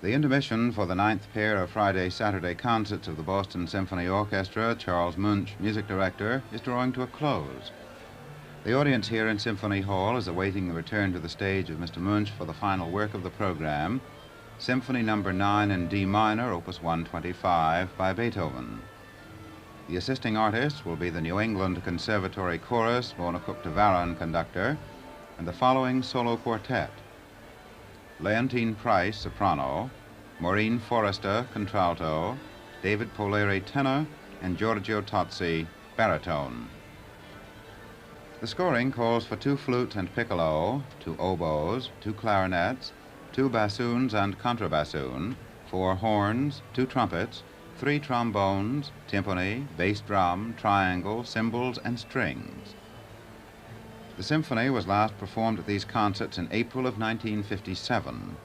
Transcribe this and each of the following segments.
The intermission for the ninth pair of Friday-Saturday concerts of the Boston Symphony Orchestra, Charles Munch, music director, is drawing to a close. The audience here in Symphony Hall is awaiting the return to the stage of Mr. Munch for the final work of the program, Symphony No. 9 in D minor, Opus 125, by Beethoven. The assisting artists will be the New England Conservatory Chorus, Bonacuk Tavaran conductor, and the following solo quartet: Leontine Price, soprano, Maureen Forrester, contralto, David Polari, tenor, and Giorgio Tozzi, baritone. The scoring calls for 2 flutes and piccolo, 2 oboes, 2 clarinets, 2 bassoons and contrabassoon, 4 horns, 2 trumpets, 3 trombones, timpani, bass drum, triangle, cymbals, and strings. The symphony was last performed at these concerts in April of 1957.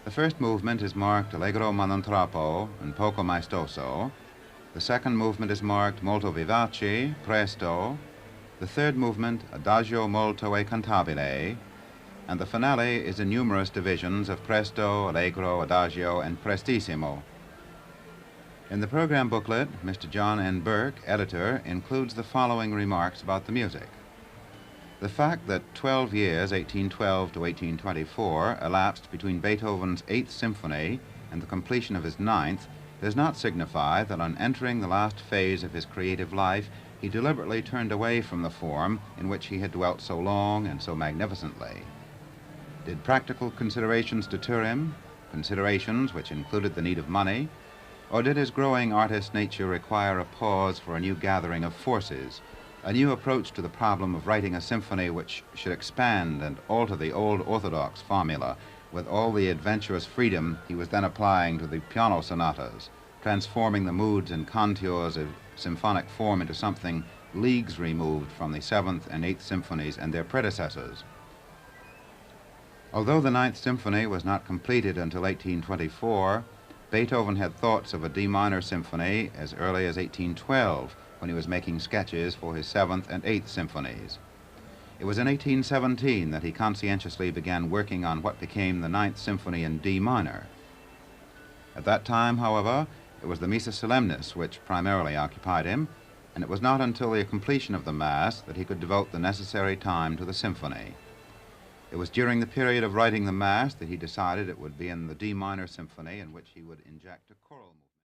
The first movement is marked Allegro ma non troppo and Poco maestoso. The second movement is marked Molto vivace, presto. The third movement, Adagio molto e cantabile. And the finale is in numerous divisions of presto, allegro, adagio, and prestissimo. In the program booklet, Mr. John N. Burke, editor, includes the following remarks about the music. The fact that 12 years, 1812 to 1824, elapsed between Beethoven's 8th Symphony and the completion of his 9th does not signify that on entering the last phase of his creative life, he deliberately turned away from the form in which he had dwelt so long and so magnificently. Did practical considerations deter him, considerations which included the need of money, or did his growing artist nature require a pause for a new gathering of forces, a new approach to the problem of writing a symphony which should expand and alter the old orthodox formula with all the adventurous freedom he was then applying to the piano sonatas, transforming the moods and contours of symphonic form into something leagues removed from the 7th and 8th symphonies and their predecessors? Although the 9th Symphony was not completed until 1824, Beethoven had thoughts of a D minor symphony as early as 1812, when he was making sketches for his 7th and 8th symphonies. It was in 1817 that he conscientiously began working on what became the 9th Symphony in D minor. At that time, however, it was the Missa Solemnis which primarily occupied him, and it was not until the completion of the Mass that he could devote the necessary time to the symphony. It was during the period of writing the Mass that he decided it would be in the D minor symphony in which he would inject a choral movement.